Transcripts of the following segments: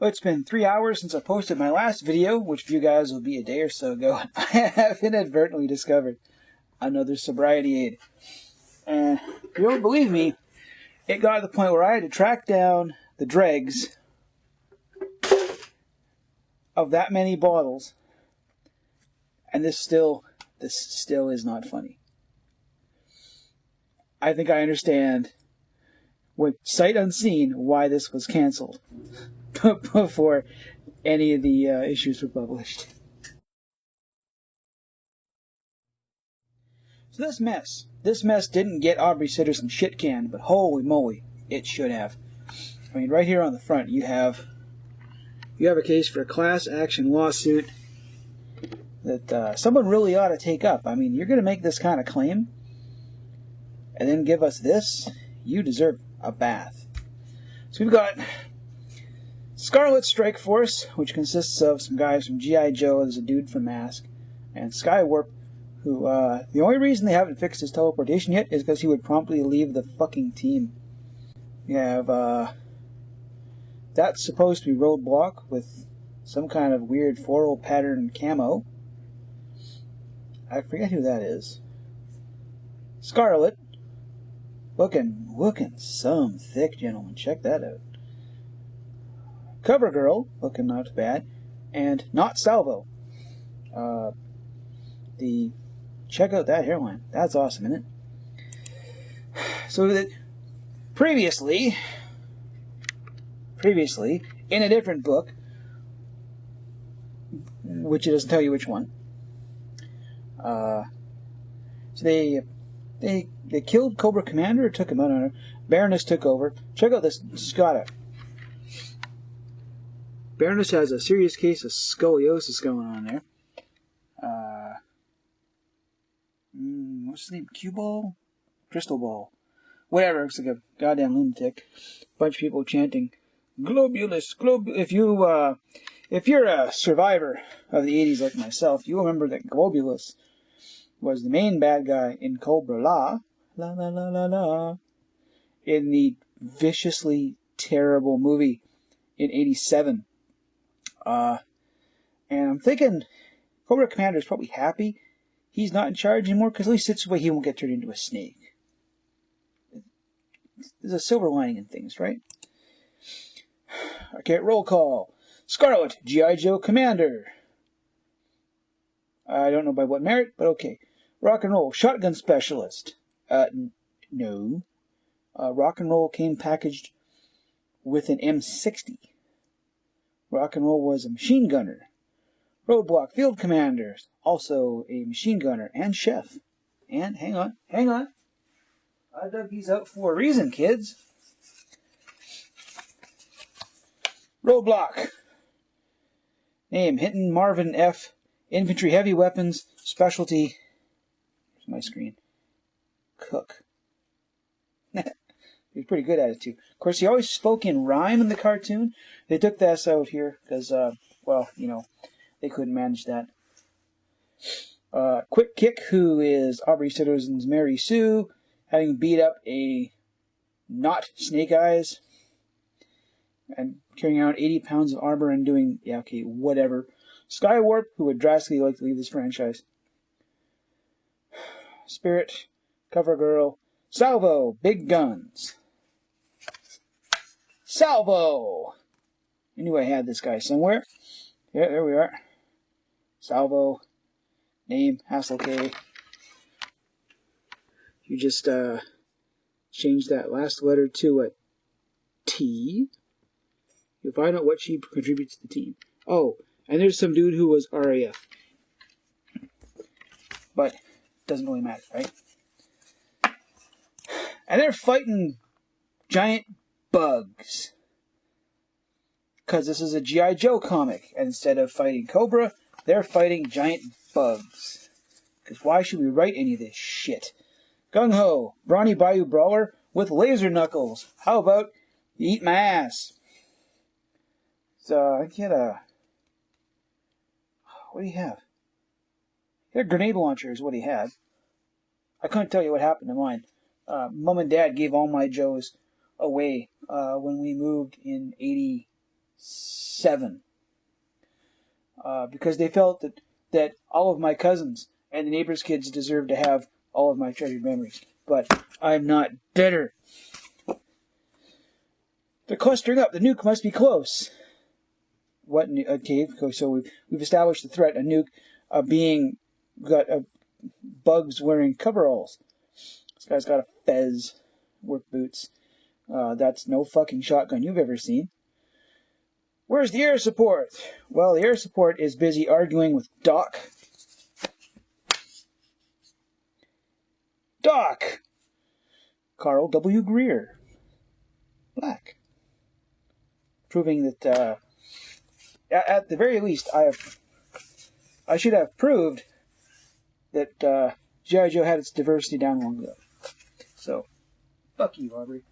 Well, it's been 3 hours since I posted my last video, which for you guys will be a day or so ago. I have inadvertently discovered another sobriety aid. And if you don't believe me, it got to the point where I had to track down the dregs of that many bottles. And this still is not funny. I think I understand with sight unseen why this was canceled before any of the issues were published. So this mess didn't get Aubrey Sitterson shit canned, but holy moly, it should have. I mean, right here on the front, you have a case for a class action lawsuit that someone really ought to take up. I mean, you're going to make this kind of claim and then give us this? You deserve a bath. So we've got Scarlett Strike Force, which consists of some guys from G.I. Joe, there's a dude from Mask, and Skywarp, who, the only reason they haven't fixed his teleportation yet is because he would promptly leave the fucking team. You have, that's supposed to be Roadblock with some kind of weird floral pattern camo. I forget who that is. Scarlett, looking some thick, gentlemen. Check that out. CoverGirl, looking not bad, and Not Salvo. Check out that hairline. That's awesome, isn't it? So that previously, in a different book, which it doesn't tell you which one, so they killed Cobra Commander or took him out on her. Baroness took over. Check out this Scotta. Baroness has a serious case of scoliosis going on there. What's his name? Cue Ball? Crystal Ball. Whatever. Looks like a goddamn lunatic. Bunch of people chanting, Globulus, if you're a survivor of the 80s like myself, you remember that Globulus was the main bad guy in Cobra La La La La La La, in the viciously terrible movie in 87. And I'm thinking Cobra Commander's probably happy he's not in charge anymore, because at least this way he won't get turned into a snake. There's a silver lining in things, right? Okay, roll call. Scarlett, G.I. Joe Commander. I don't know by what merit, but okay. Rock and Roll, Shotgun Specialist. No. Rock and Roll came packaged with an M60. Rock and Roll was a machine gunner. Roadblock, Field Commander, also a machine gunner and chef. And, hang on. I dug these out for a reason, kids. Roadblock. Name, Hinton Marvin F. Infantry Heavy Weapons, Specialty. Here's my screen. Cook. He's pretty good at it, too. Of course, he always spoke in rhyme in the cartoon. They took this out here because, well, you know, they couldn't manage that. Quick Kick, who is Aubrey Sitterson's Mary Sue, having beat up a not Snake Eyes and carrying out 80 pounds of armor and doing, yeah, okay, whatever. Skywarp, who would drastically like to leave this franchise. Spirit, CoverGirl, Salvo, Big Guns. Salvo! I knew I had this guy somewhere. Yeah, there we are. Salvo. Name, Hassel K. You just change that last letter to a T. You'll find out what she contributes to the team. Oh, and there's some dude who was RAF. But doesn't really matter, right? And they're fighting giant bugs. Because this is a G.I. Joe comic. And instead of fighting Cobra, they're fighting giant bugs. Because why should we write any of this shit? Gung Ho, Brawny Bayou Brawler with laser knuckles. How about you eat my ass? So I get a... What do you have? He had a grenade launcher is what he had. I couldn't tell you what happened to mine. Mom and Dad gave all my Joes away when we moved in 86. 7. Because they felt that all of my cousins and the neighbors' kids deserve to have all of my treasured memories. But I'm not bitter. They're clustering up. The nuke must be close. What? Okay, so we've established the threat. A nuke being got bugs wearing coveralls. This guy's got a fez, work boots. That's no fucking shotgun you've ever seen. Where's the air support? Well, the air support is busy arguing with Doc. Doc! Carl W. Greer. Black. Proving that, at the very least, I should have proved that G.I. Joe had its diversity down long ago. So, fuck you, Aubrey.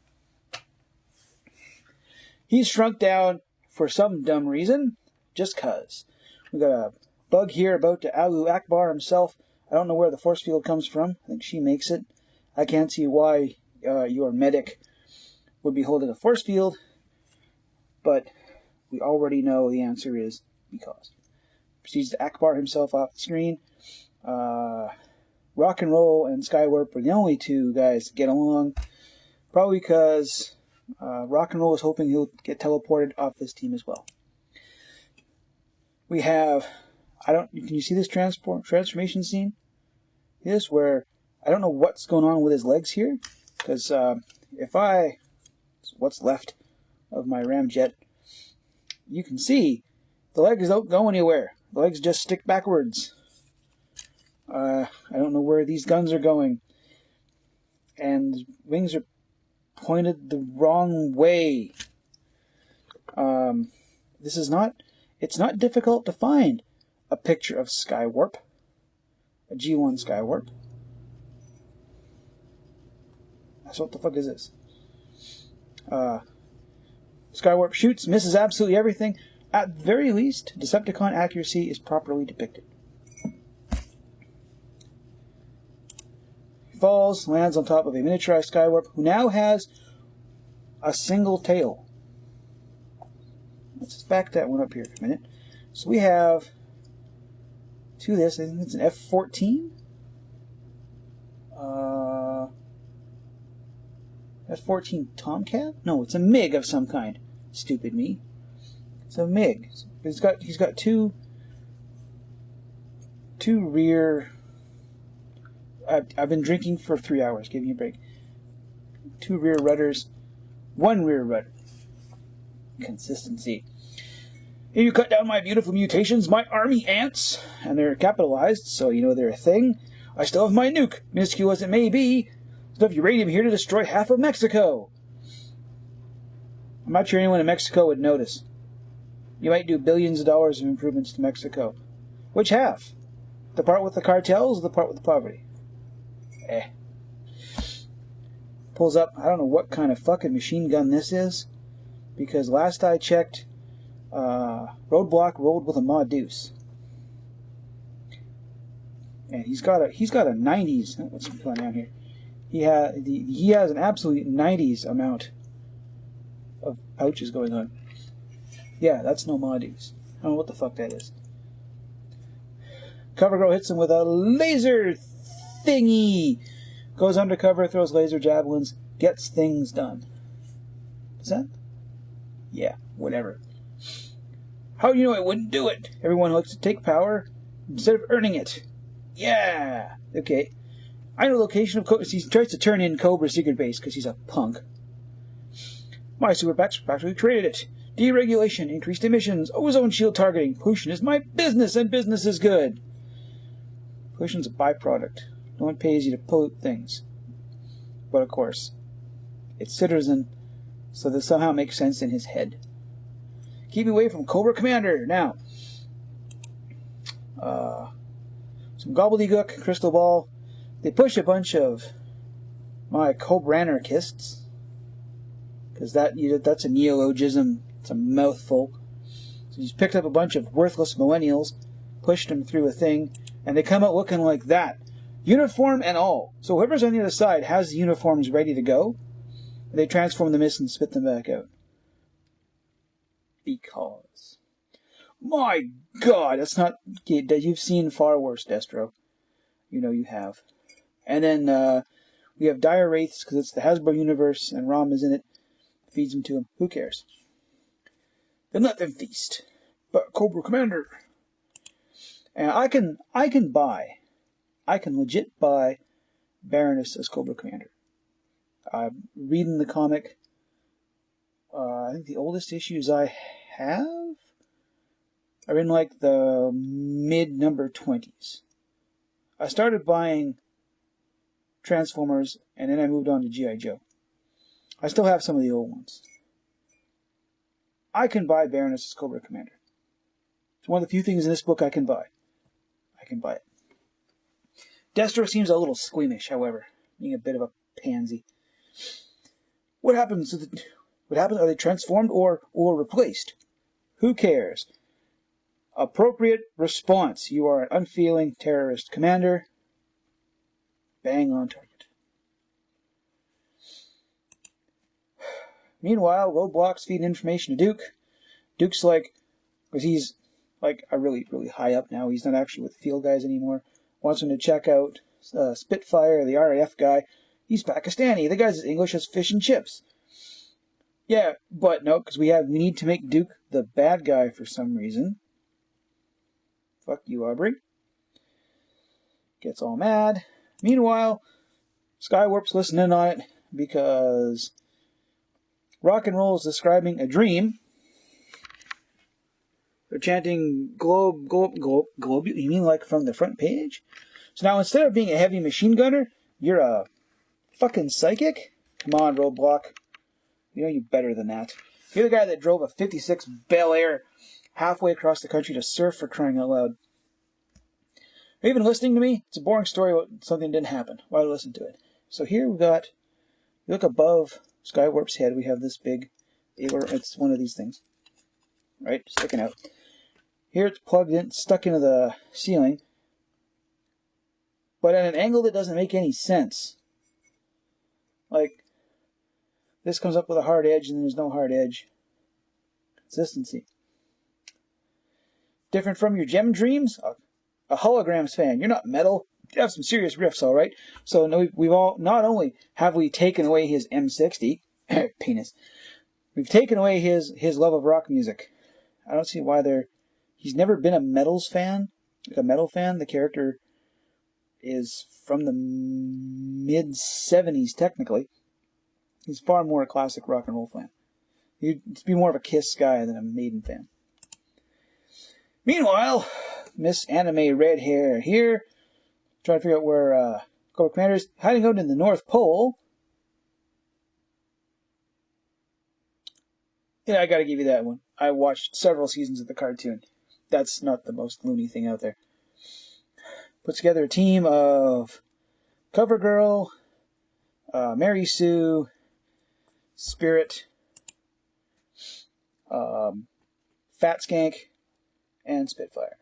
He's shrunk down for some dumb reason, just cuz. We got a bug here about to Alu Akbar himself. I don't know where the force field comes from. I think she makes it. I can't see why your medic would be holding a force field, but we already know the answer is because. Proceeds to Akbar himself off the screen. Rock and Roll and Skywarp are the only two guys that get along. Probably because Rock and Roll is hoping he'll get teleported off this team as well. We have, can you see this transformation scene? This where, I don't know what's going on with his legs here, because what's left of my ramjet, you can see the legs don't go anywhere. The legs just stick backwards. I don't know where these guns are going. And the wings are pointed the wrong way. It's not difficult to find a picture of Skywarp, a G1 Skywarp. So what the fuck is this? Skywarp shoots, misses absolutely everything. At the very least, Decepticon accuracy is properly depicted. He falls, lands on top of a miniaturized Skywarp, who now has a single tail. Let's back that one up here for a minute. So we have to this, I think it's an F-14. F-14 Tomcat? No, it's a MiG of some kind. Stupid me. It's a MiG. He's got two rear. I've been drinking for 3 hours. Give me a break. 2 rear rudders, 1 rear rudder. Consistency. Here you cut down my beautiful mutations, my army ants, and they're capitalized, so you know they're a thing. I still have my nuke, minuscule as it may be. Enough uranium here to destroy half of Mexico. I'm not sure anyone in Mexico would notice. You might do billions of dollars of improvements to Mexico. Which half? The part with the cartels or the part with the poverty? Pulls up, I don't know what kind of fucking machine gun this is, because last I checked, Roadblock rolled with a Ma Deuce. And he's got a 90s. What's going down here? He has an absolute 90s amount of pouches going on. Yeah, that's no Ma Deuce. I don't know what the fuck that is. Cover Girl hits him with a laser thingy. Goes undercover, throws laser javelins, gets things done. Is that? Yeah, whatever. How do you know I wouldn't do it? Everyone likes to take power instead of earning it. Yeah. Okay. I know the location of Cobra. He tries to turn in Cobra's secret base because he's a punk. My super PACs practically created it. Deregulation, increased emissions, ozone shield targeting. Pollution is my business, and business is good. Pollution's a byproduct. No one pays you to pollute things. But of course, it's citizen, so this somehow makes sense in his head. Keep me away from Cobra Commander. Now, some gobbledygook, crystal ball. They push a bunch of my Cobra anarchists, because that's a neologism. It's a mouthful. So he's picked up a bunch of worthless millennials, pushed them through a thing, and they come out looking like that. Uniform and all. So whoever's on the other side has the uniforms ready to go. They transform them in and spit them back out. because. My God, that's not... You've seen far worse, Destro. You know you have. And then we have dire wraiths because it's the Hasbro universe and Rom is in it. Feeds them to him. Who cares? Then let them feast. But Cobra Commander. And I can legit buy Baroness as Cobra Commander. I'm reading the comic. I think the oldest issues I have are in like the mid number 20s. I started buying Transformers and then I moved on to G.I. Joe. I still have some of the old ones. I can buy Baroness as Cobra Commander. It's one of the few things in this book I can buy. I can buy it. Destro seems a little squeamish, however, being a bit of a pansy. What happens? Are they transformed or replaced? Who cares? Appropriate response. You are an unfeeling terrorist commander. Bang on target. Meanwhile, Roadblock's feeding information to Duke. Duke's like, because he's like a really high up now. He's not actually with the field guys anymore. Wants him to check out Spitfire, the RAF guy. He's Pakistani. The guy's as English as fish and chips. Yeah, but no, because we need to make Duke the bad guy for some reason. Fuck you, Aubrey. Gets all mad. Meanwhile, Skywarp's listening on it because Rock and Roll is describing a dream. They're chanting globe. You mean like from the front page? So now instead of being a heavy machine gunner, you're a fucking psychic? Come on, Roadblock. You know you're better than that. You're the guy that drove a 56 Bel Air halfway across the country to surf, for crying out loud. Are you even listening to me? It's a boring story about something that didn't happen. Why listen to it? So here we've got, you look above Skywarp's head, we have this big, it's one of these things. Right? Sticking out. Here it's plugged in, stuck into the ceiling, but at an angle that doesn't make any sense. Like, this comes up with a hard edge and then there's no hard edge. Consistency. Different from your gem dreams? A holograms fan. You're not metal. You have some serious riffs, alright? So we've all, not only have we taken away his M60, penis, we've taken away his love of rock music. I don't see why he's never been a metals fan, like a metal fan. The character is from the mid-70s, technically. He's far more a classic rock and roll fan. He'd be more of a Kiss guy than a Maiden fan. Meanwhile, Miss Anime Red Hair here, trying to figure out where Cobra Commander's hiding out in the North Pole. Yeah, I gotta give you that one. I watched several seasons of the cartoon. That's not the most loony thing out there. Puts together a team of CoverGirl, Mary Sue, Spirit, Fat Skank, and Spitfire.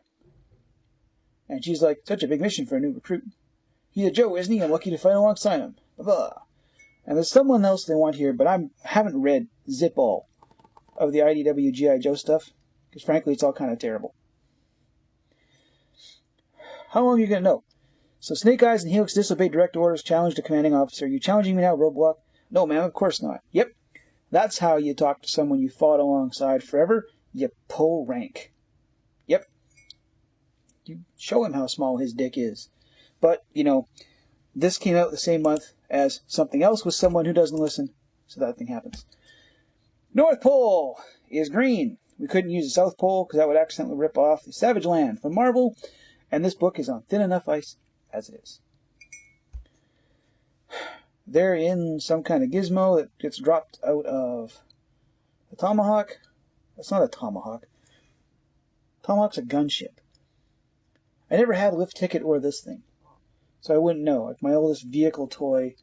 And she's like, such a big mission for a new recruit. He's a Joe, isn't he? I'm lucky to fight alongside him. Blah, blah. And there's someone else they want here, but I haven't read zip all of the IDW G.I. Joe stuff, because frankly, it's all kind of terrible. How long are you going to know? So Snake Eyes and Helix disobeyed direct orders, challenged a commanding officer. Are you challenging me now, Roadblock? No, ma'am, of course not. Yep. That's how you talk to someone you fought alongside forever. You pull rank. Yep. You show him how small his dick is. But, you know, this came out the same month as something else with someone who doesn't listen, so that thing happens. North Pole is green. We couldn't use the South Pole because that would accidentally rip off the Savage Land from Marvel, and this book is on thin enough ice as it is. They're in some kind of gizmo that gets dropped out of the Tomahawk. That's not a Tomahawk. Tomahawk's a gunship. I never had a lift ticket or this thing, so I wouldn't know. Like, my oldest vehicle toy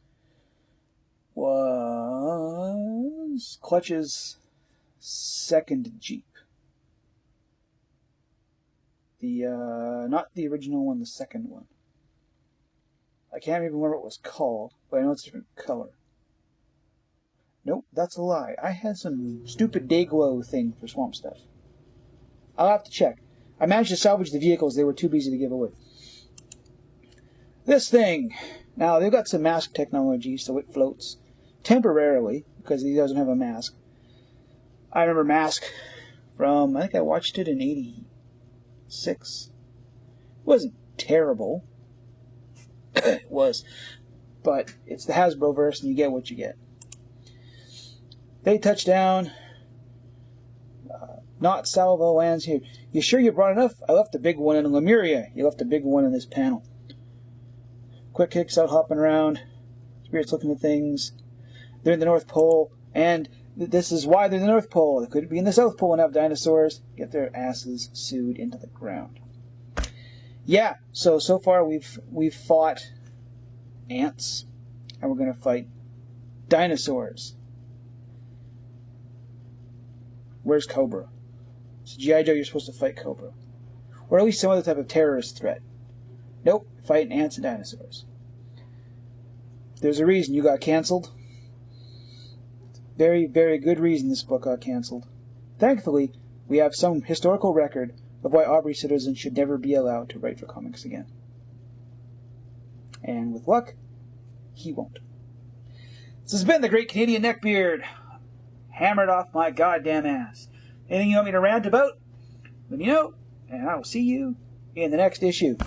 was Clutch's second Jeep. Not the original one, the second one. I can't even remember what it was called, but I know it's a different color. Nope, that's a lie. I had some stupid Dayglow thing for Swamp Stuff. I'll have to check. I managed to salvage the vehicles. They were too busy to give away. This thing. Now, they've got some mask technology, so it floats. Temporarily, because he doesn't have a mask. I remember Mask from, I think I watched it in 86. It wasn't terrible. It was. But it's the Hasbro-verse, and you get what you get. They touch down. Not Salvo lands here. You sure you brought enough? I left a big one in Lemuria. You left a big one in this panel. Quick Kicks out hopping around. Spirits looking at things. They're in the North Pole. And this is why they're in the North Pole. They could be in the South Pole and have dinosaurs. Get their asses sued into the ground. Yeah, so far we've fought ants. And we're going to fight dinosaurs. Where's Cobra? So G.I. Joe, you're supposed to fight Cobra. Or at least some other type of terrorist threat. Nope, fighting ants and dinosaurs. There's a reason you got canceled. Very, very good reason this book got canceled. Thankfully, we have some historical record of why Aubrey Citizen should never be allowed to write for comics again. And with luck, he won't. This has been the Great Canadian Neckbeard. Hammered off my goddamn ass. Anything you want me to rant about? Let me know, and I will see you in the next issue.